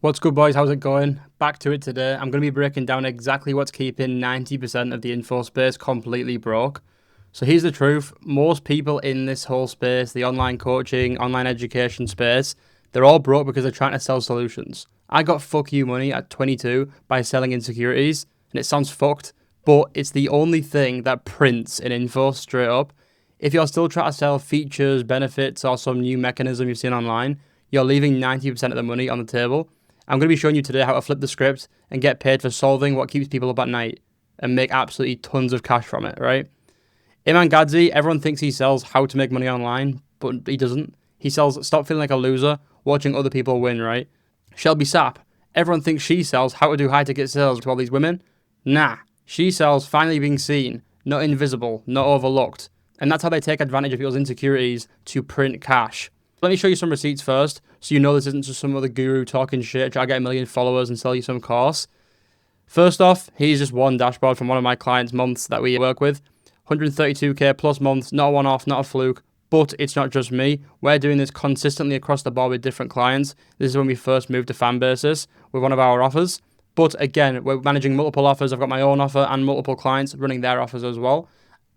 What's good, boys? How's it going? Back to it today. I'm going to be breaking down exactly what's keeping 90% of the info space completely broke. So here's the truth. Most people in this whole space, the online coaching, online education space, they're all broke because they're trying to sell solutions. I got fuck you money at 22 by selling insecurities, and it sounds fucked, but it's the only thing that prints in info straight up. If you're still trying to sell features, benefits, or some new mechanism you've seen online, you're leaving 90% of the money on the table. I'm going to be showing you today how to flip the script and get paid for solving what keeps people up at night and make absolutely tons of cash from it, right? Iman Gadzi, everyone thinks he sells how to make money online, but he doesn't. He sells stop feeling like a loser, watching other people win, right? Shelby Sapp, everyone thinks she sells how to do high ticket sales to all these women. Nah, she sells finally being seen, not invisible, not overlooked. And that's how they take advantage of people's insecurities to print cash. Let me show you some receipts first, so you know this isn't just some other guru talking shit, try to get a million followers and sell you some course. First off, here's just one dashboard from one of my clients' months that we work with. 132k plus months, not a one-off, not a fluke, but it's not just me. We're doing this consistently across the board with different clients. This is when we first moved to fan basis with one of our offers. But again, we're managing multiple offers. I've got my own offer and multiple clients running their offers as well.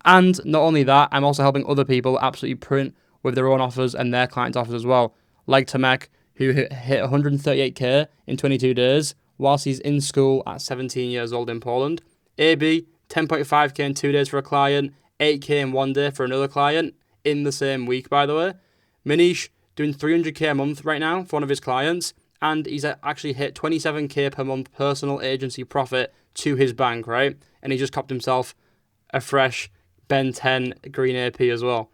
And not only that, I'm also helping other people absolutely print with their own offers and their clients' offers as well. Like Tomek, who hit 138k in 22 days whilst he's in school at 17 years old in Poland. AB, 10.5k in 2 days for a client, 8k in 1 day for another client in the same week, by the way. Manish, doing 300k a month right now for one of his clients, and he's actually hit 27k per month personal agency profit to his bank, right? And he just copped himself a fresh Ben 10 green AP as well.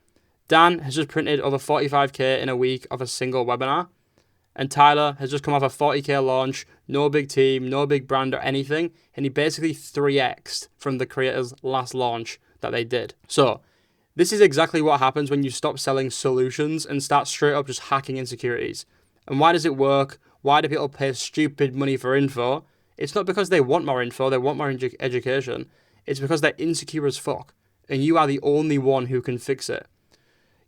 Dan has just printed over 45k in a week of a single webinar. And Tyler has just come off a 40k launch, no big team, no big brand or anything. And he basically 3x'd from the creator's last launch that they did. So this is exactly what happens when you stop selling solutions and start straight up just hacking insecurities. And why does it work? Why do people pay stupid money for info? It's not because they want more info, they want more education. It's because they're insecure as fuck. And you are the only one who can fix it.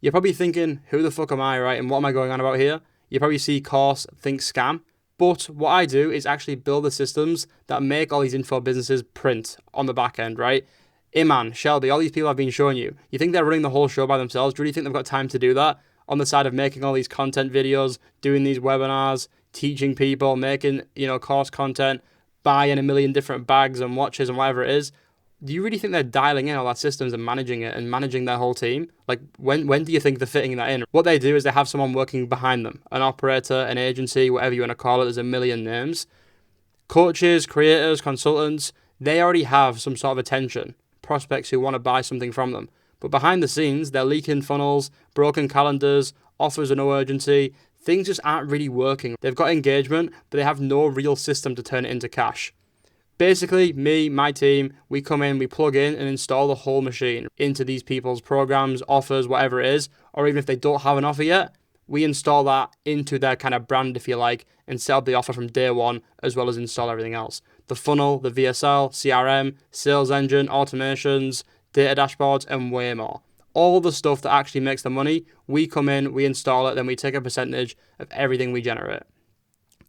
You're probably thinking, who the fuck am I, right? And what am I going on about here? You probably see course, think scam. But what I do is actually build the systems that make all these info businesses print on the back end, right? Iman, Shelby, all these people I've been showing you. You think they're running the whole show by themselves? Do you really think they've got time to do that? On the side of making all these content videos, doing these webinars, teaching people, making, course content, buying a million different bags and watches and whatever it is. Do you really think they're dialing in all that systems and managing it and managing their whole team? Like, when do you think they're fitting that in? What they do is they have someone working behind them, an operator, an agency, whatever you want to call it. There's a million names. Coaches, creators, consultants, they already have some sort of attention, prospects who want to buy something from them. But behind the scenes, they're leaking funnels, broken calendars, offers of no urgency. Things just aren't really working. They've got engagement, but they have no real system to turn it into cash. Basically, me, my team, we come in, we plug in and install the whole machine into these people's programs, offers, whatever it is, or even if they don't have an offer yet, we install that into their kind of brand, if you like, and set up the offer from day one, as well as install everything else. The funnel, the VSL, CRM, sales engine, automations, data dashboards, and way more. All the stuff that actually makes the money, we come in, we install it, then we take a percentage of everything we generate.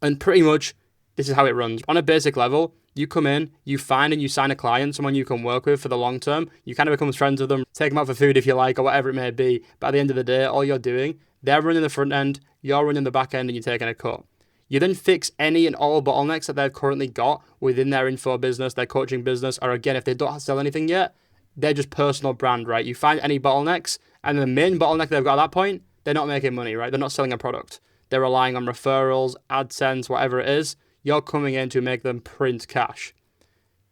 And pretty much, this is how it runs. On a basic level, you come in, you find and you sign a client, someone you can work with for the long term. You kind of become friends with them, take them out for food if you like, or whatever it may be. But at the end of the day, all you're doing, they're running the front end, you're running the back end, and you're taking a cut. You then fix any and all bottlenecks that they've currently got within their info business, their coaching business, or again, if they don't sell anything yet, they're just personal brand, right? You find any bottlenecks, and the main bottleneck they've got at that point, they're not making money, right? They're not selling a product. They're relying on referrals, AdSense, whatever it is. You're coming in to make them print cash.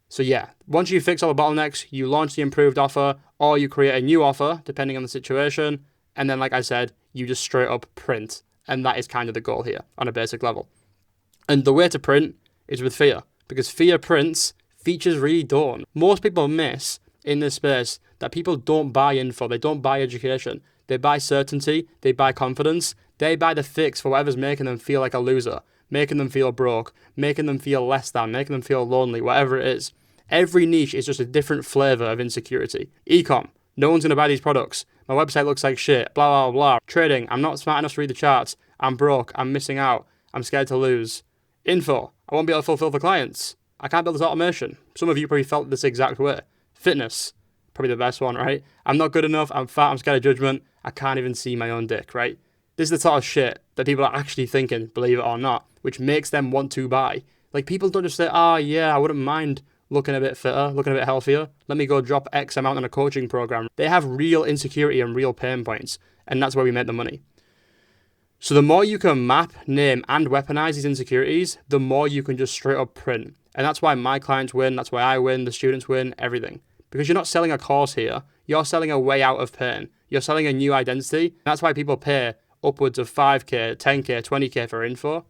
So yeah, once you fix all the bottlenecks, you launch the improved offer, or you create a new offer, depending on the situation. And then, like I said, you just straight up print. And that is kind of the goal here on a basic level. And the way to print is with fear, because fear prints, features really don't. Most people miss in this space that people don't buy info, they don't buy education. They buy certainty, they buy confidence, they buy the fix for whatever's making them feel like a loser, making them feel broke, making them feel less than, making them feel lonely, whatever it is. Every niche is just a different flavor of insecurity. Ecom, no one's going to buy these products. My website looks like shit, blah, blah, blah. Trading, I'm not smart enough to read the charts. I'm broke, I'm missing out, I'm scared to lose. Info, I won't be able to fulfill for clients. I can't build this automation. Some of you probably felt this exact way. Fitness, probably the best one, right? I'm not good enough, I'm fat, I'm scared of judgment, I can't even see my own dick, right? This is the sort of shit that people are actually thinking, believe it or not, which makes them want to buy. Like, people don't just say, yeah, I wouldn't mind looking a bit fitter, looking a bit healthier. Let me go drop X amount on a coaching program. They have real insecurity and real pain points, and that's where we make the money. So the more you can map, name, and weaponize these insecurities, the more you can just straight up print. And that's why my clients win, that's why I win, the students win, everything. Because you're not selling a course here, you're selling a way out of pain. You're selling a new identity. That's why people pay upwards of 5K, 10K, 20K for info.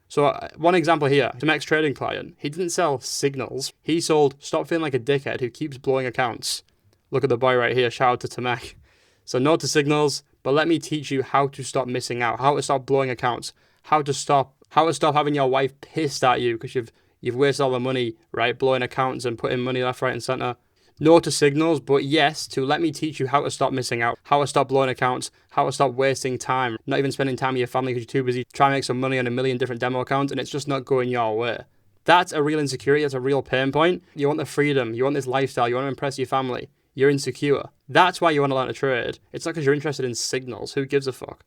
So one example here, some ex-trading client, he didn't sell signals. He sold stop feeling like a dickhead who keeps blowing accounts. Look at the boy right here, shout out to Tamek. So no to signals, but let me teach you how to stop missing out, how to stop blowing accounts, how to stop having your wife pissed at you because you've wasted all the money, right, blowing accounts and putting money left, right, and center. No to signals, but yes to let me teach you how to stop missing out, how to stop blowing accounts, how to stop wasting time, not even spending time with your family because you're too busy trying to make some money on a million different demo accounts and it's just not going your way. That's a real insecurity, that's a real pain point. You want the freedom, you want this lifestyle, you want to impress your family, you're insecure. That's why you want to learn to trade. It's not because you're interested in signals, who gives a fuck?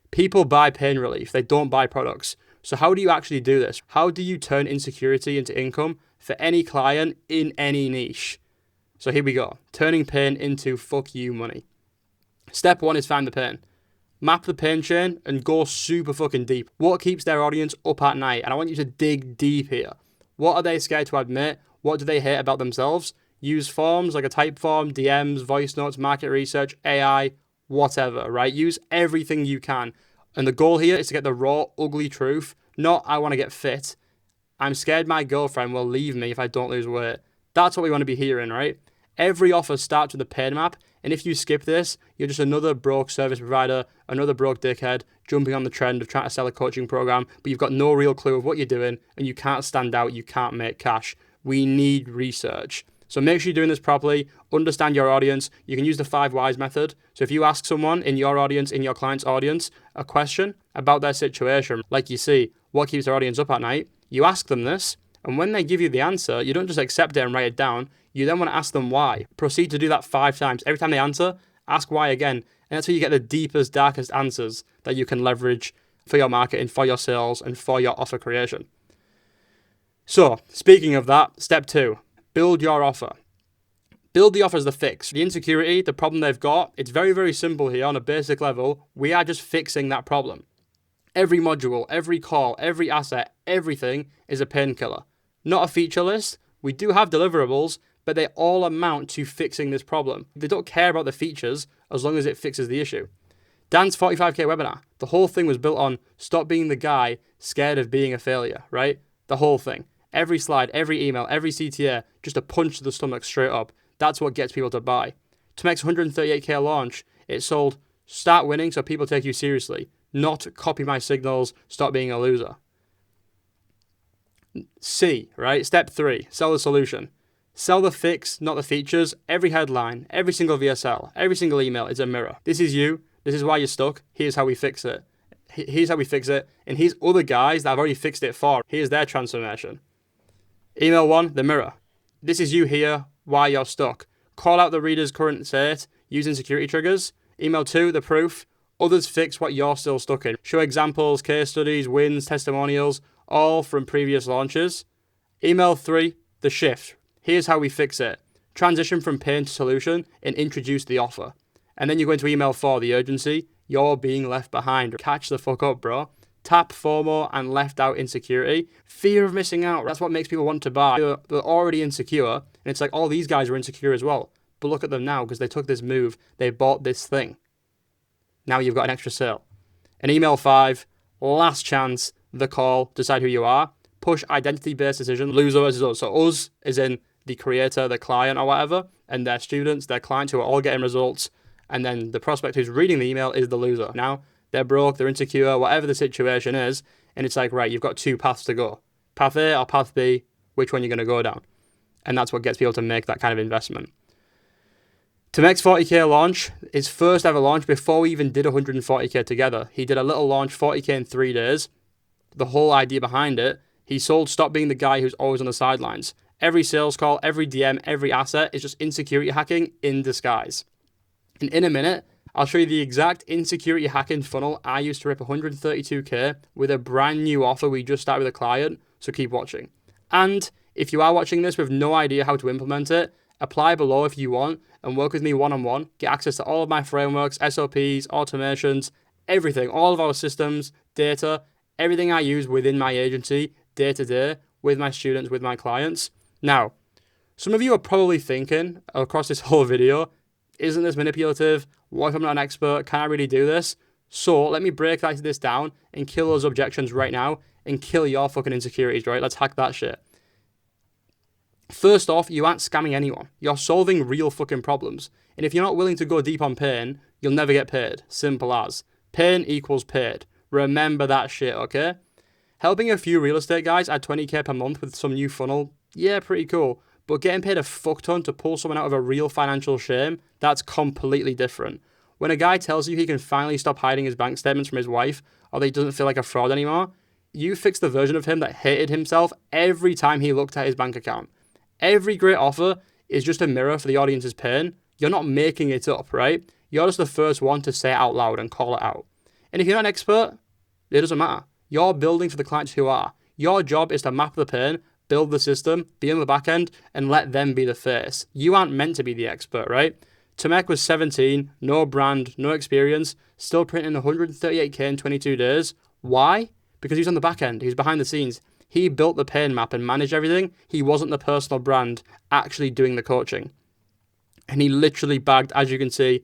People buy pain relief, they don't buy products. So how do you actually do this? How do you turn insecurity into income for any client in any niche? So here we go. Turning pain into fuck you money. Step 1 is find the pain. Map the pain chain and go super fucking deep. What keeps their audience up at night? And I want you to dig deep here. What are they scared to admit? What do they hate about themselves? Use forms like a type form, DMs, voice notes, market research, AI, whatever, right? Use everything you can. And the goal here is to get the raw, ugly truth. Not, I want to get fit. I'm scared my girlfriend will leave me if I don't lose weight. That's what we want to be hearing, right? Every offer starts with a pain map, and if you skip this, you're just another broke service provider, another broke dickhead, jumping on the trend of trying to sell a coaching program, but you've got no real clue of what you're doing, and you can't stand out, you can't make cash. We need research. So make sure you're doing this properly, understand your audience. You can use the 5 whys method. So if you ask someone in your audience, in your client's audience, a question about their situation, like you see, what keeps their audience up at night, you ask them this, and when they give you the answer, you don't just accept it and write it down. You then want to ask them why. Proceed to do that 5 times. Every time they answer, ask why again. And that's how you get the deepest, darkest answers that you can leverage for your marketing, for your sales, and for your offer creation. So, speaking of that, step 2, build your offer. Build the offer as the fix. The insecurity, the problem they've got, it's very, very simple here on a basic level. We are just fixing that problem. Every module, every call, every asset, everything is a painkiller. Not a feature list. We do have deliverables, but they all amount to fixing this problem. They don't care about the features as long as it fixes the issue. Dan's 45K webinar, the whole thing was built on stop being the guy scared of being a failure, right? The whole thing. Every slide, every email, every CTA, just a punch to the stomach straight up. That's what gets people to buy. Tomek's 138K launch, it sold start winning so people take you seriously, not copy my signals, stop being a loser. C, right? Step 3, sell the solution. Sell the fix, not the features. Every headline, every single VSL, every single email is a mirror. This is you. This is why you're stuck. Here's how we fix it. Here's how we fix it. And here's other guys that have already fixed it for. Here's their transformation. Email 1, the mirror. This is you here, why you're stuck. Call out the reader's current state, use insecurity triggers. Email 2, the proof. Others fix what you're still stuck in. Show examples, case studies, wins, testimonials, all from previous launches. Email 3, the shift. Here's how we fix it. Transition from pain to solution and introduce the offer. And then you go into email 4, the urgency. You're being left behind. Catch the fuck up, bro. Tap FOMO and left out insecurity. Fear of missing out. That's what makes people want to buy. They're already insecure. And it's like all these guys are insecure as well. But look at them now because they took this move. They bought this thing. Now you've got an extra sale. And email 5, last chance, the call, decide who you are. Push identity-based decision. Loser as us. So us is in the creator, the client or whatever, and their students, their clients who are all getting results. And then the prospect who's reading the email is the loser. Now they're broke, they're insecure, whatever the situation is. And it's like, right, you've got 2 paths to go. Path A or path B, which one you're going to go down. And that's what gets people to make that kind of investment. Tomek's 40K launch, his first ever launch before we even did 140K together. He did a little launch, 40K in 3 days. the whole idea behind it. He sold stop being the guy who's always on the sidelines. Every sales call, every DM, every asset is just insecurity hacking in disguise. And in a minute, I'll show you the exact insecurity hacking funnel I used to rip 132K with a brand new offer we just started with a client, so keep watching. And if you are watching this with no idea how to implement it, apply below if you want and work with me one-on-one. Get access to all of my frameworks, SOPs, automations, everything, all of our systems, data, everything I use within my agency day to day with my students, with my clients. Now, some of you are probably thinking across this whole video, isn't this manipulative? What if I'm not an expert? Can I really do this? So let me break this down and kill those objections right now and kill your fucking insecurities, right? Let's hack that shit. First off, you aren't scamming anyone. You're solving real fucking problems. And if you're not willing to go deep on pain, you'll never get paid. Simple as. Pain equals paid. Remember that shit, okay? Helping a few real estate guys add 20K per month with some new funnel, yeah, pretty cool. But getting paid a fuck ton to pull someone out of a real financial shame, that's completely different. When a guy tells you he can finally stop hiding his bank statements from his wife, or that he doesn't feel like a fraud anymore, you fix the version of him that hated himself every time he looked at his bank account. Every great offer is just a mirror for the audience's pain. You're not making it up, right? You're just the first one to say it out loud and call it out. And if you're not an expert, it doesn't matter. You're building for the clients who are. Your job is to map the pain, build the system, be on the back end, and let them be the face. You aren't meant to be the expert, right? Tomek was 17, no brand, no experience, still printing 138K in 22 days. Why? Because he's on the back end. He's behind the scenes. He built the pain map and managed everything. He wasn't the personal brand actually doing the coaching. And he literally bagged, as you can see,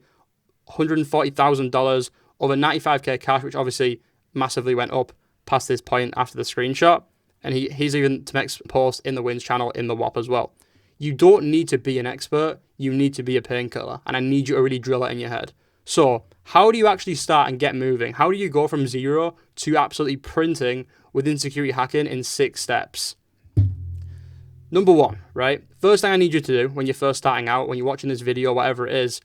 $140,000, over 95K cash, which obviously massively went up past this point after the screenshot. And he's even to Tomek's post in the Wins channel in the WAP as well. You don't need to be an expert. You need to be a painkiller. And I need you to really drill it in your head. So how do you actually start and get moving? How do you go from zero to absolutely printing with insecurity hacking in 6 steps? Number 1, right? First thing I need you to do when you're first starting out, when you're watching this video, whatever it is,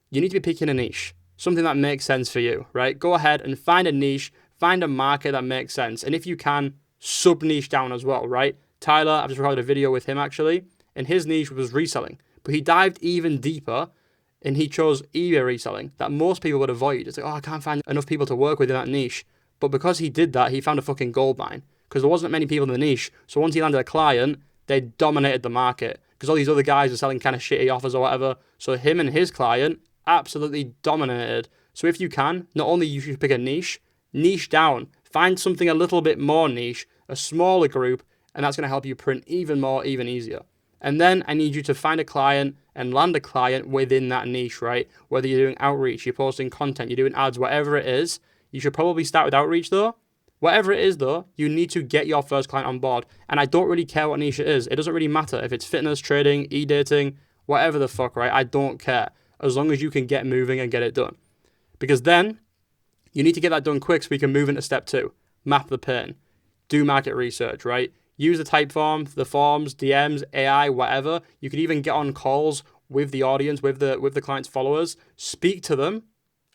you need to be picking a niche, something that makes sense for you, right? Go ahead and find a niche, find a market that makes sense. And if you can, sub-niche down as well, right? Tyler, I've just recorded a video with him actually, and his niche was reselling. But he dived even deeper and he chose eBay reselling that most people would avoid. It's like, oh, I can't find enough people to work with in that niche. But because he did that, he found a fucking gold mine. Because there wasn't many people in the niche. So once he landed a client, they dominated the market. Because all these other guys are selling kind of shitty offers or whatever. So him and his client absolutely dominated. So if you can, not only you should pick a niche down. Find something a little bit more niche, a smaller group, and that's going to help you print even more, even easier. And then I need you to find a client and land a client within that niche, right? Whether you're doing outreach, you're posting content, you're doing ads, whatever it is. You should probably start with outreach though. Whatever it is though, you need to get your first client on board. And I don't really care what niche it is. It doesn't really matter if it's fitness, trading, e-dating, whatever the fuck, right? I don't care. As long as you can get moving and get it done. Because then you need to get that done quick so we can move into step 2. Map the pain. Do market research, right? Use the type form, the forms, DMs, AI, whatever. You can even get on calls with the audience, with the client's followers. Speak to them.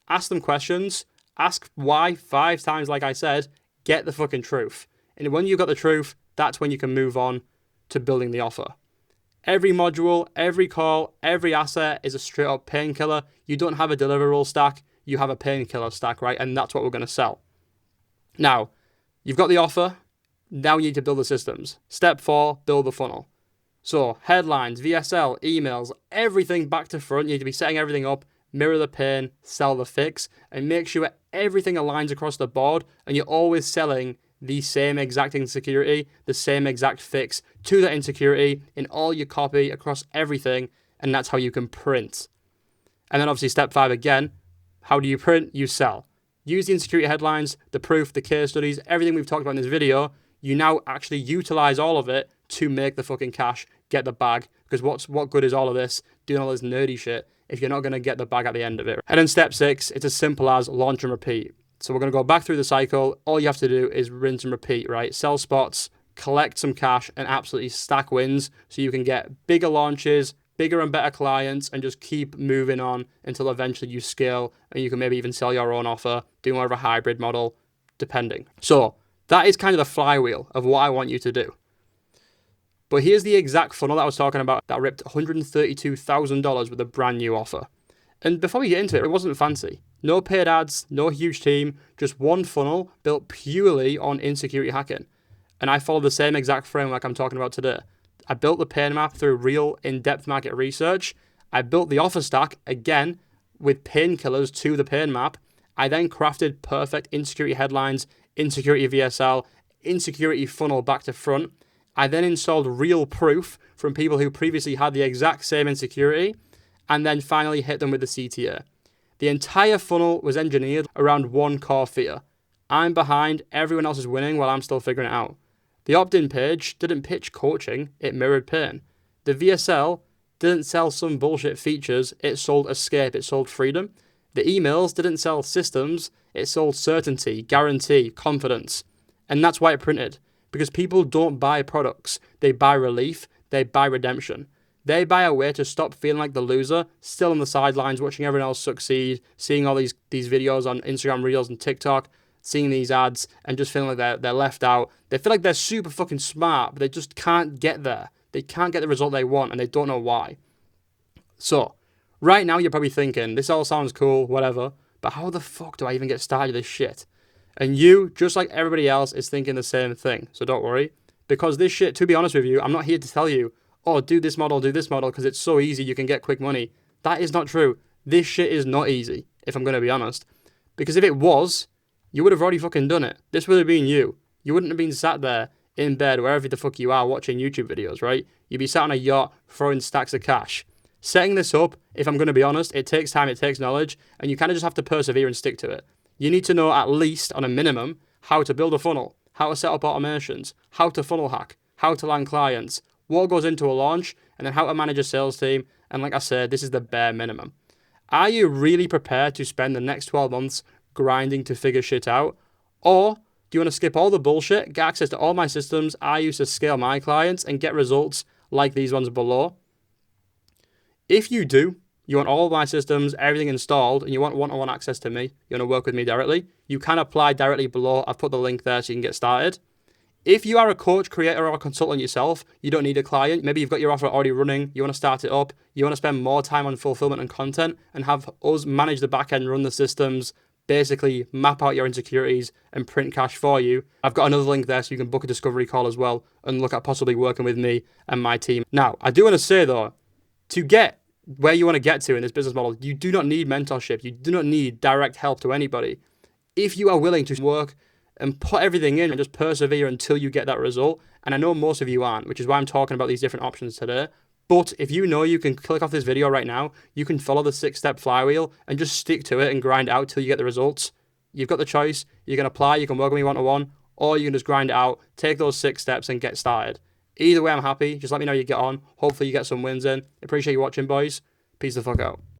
Ask them questions. Ask why 5 times, like I said. Get the fucking truth. And when you've got the truth, that's when you can move on to building the offer. Every module, every call, every asset is a straight up painkiller. You don't have a deliverable stack. You have a painkiller stack, right? And that's what we're going to sell. Now, you've got the offer. Now you need to build the systems. Step 4, build the funnel. So headlines, VSL, emails, everything back to front. You need to be setting everything up, mirror the pain, sell the fix, and make sure everything aligns across the board and you're always selling the same exact insecurity, the same exact fix to that insecurity in all your copy across everything, and that's how you can print. And then obviously step 5 again, how do you print? You sell. Use the insecurity headlines, the proof, the case studies, everything we've talked about in this video. You now actually utilize all of it to make the fucking cash, get the bag. Because what good is all of this, doing all this nerdy shit, if you're not going to get the bag at the end of it? And then step 6, it's as simple as launch and repeat. So we're going to go back through the cycle. All you have to do is rinse and repeat, right? Sell spots, collect some cash, and absolutely stack wins so you can get bigger launches, bigger and better clients, and just keep moving on until eventually you scale and you can maybe even sell your own offer, do more of a hybrid model, depending. So That is kind of the flywheel of what I want you to do. But here's the exact funnel that I was talking about that ripped $132,000 with a brand new offer. And before we get into it, it wasn't fancy. No paid ads, no huge team, just one funnel built purely on insecurity hacking. And I followed the same exact framework I'm talking about today. I built the pain map through real in-depth market research. I built the offer stack, again, with painkillers to the pain map. I then crafted perfect insecurity headlines, insecurity VSL, insecurity funnel back to front. I then installed real proof from people who previously had the exact same insecurity, and then finally hit them with the CTA. The entire funnel was engineered around one core fear. I'm behind, everyone else is winning while I'm still figuring it out. The opt-in page didn't pitch coaching, it mirrored pain. The VSL didn't sell some bullshit features, it sold escape, it sold freedom. The emails didn't sell systems, it sold certainty, guarantee, confidence. And that's why it printed. Because people don't buy products, they buy relief, they buy redemption. They buy a way to stop feeling like the loser, still on the sidelines, watching everyone else succeed, seeing all these videos on Instagram Reels and TikTok, seeing these ads, and just feeling like they're left out. They feel like they're super fucking smart, but they just can't get there. They can't get the result they want, and they don't know why. So, right now you're probably thinking, this all sounds cool, whatever, but how the fuck do I even get started with this shit? And you, just like everybody else, is thinking the same thing. So don't worry. Because this shit, to be honest with you, I'm not here to tell you, oh, do this model, because it's so easy, you can get quick money. That is not true. This shit is not easy, if I'm going to be honest. Because if it was, you would have already fucking done it. This would have been you. You wouldn't have been sat there in bed, wherever the fuck you are, watching YouTube videos, right? You'd be sat on a yacht, throwing stacks of cash. Setting this up, if I'm going to be honest, it takes time, it takes knowledge, and you kind of just have to persevere and stick to it. You need to know at least, on a minimum, how to build a funnel, how to set up automations, how to funnel hack, how to land clients, what goes into a launch, and then how to manage a sales team. And like I said, this is the bare minimum. Are you really prepared to spend the next 12 months grinding to figure shit out? Or do you want to skip all the bullshit, get access to all my systems I use to scale my clients, and get results like these ones below? If you do, you want all of my systems, everything installed, and you want one-on-one access to me, you want to work with me directly, you can apply directly below. I've put the link there so you can get started. If you are a coach, creator, or a consultant yourself, you don't need a client. Maybe you've got your offer already running, you want to start it up, you want to spend more time on fulfillment and content, and have us manage the backend, run the systems, basically map out your insecurities and print cash for you. I've got another link there so you can book a discovery call as well and look at possibly working with me and my team. Now, I do want to say though, to get where you want to get to in this business model, you do not need mentorship. You do not need direct help to anybody. If you are willing to work and put everything in and just persevere until you get that result, and I know most of you aren't, which is why I'm talking about these different options today. But if you know you can click off this video right now, you can follow the 6-step flywheel and just stick to it and grind out till you get the results. You've got the choice. You can apply, you can work with me one-to-one, or you can just grind it out, take those 6 steps and get started. Either way, I'm happy. Just let me know how you get on. Hopefully you get some wins in. Appreciate you watching, boys. Peace the fuck out.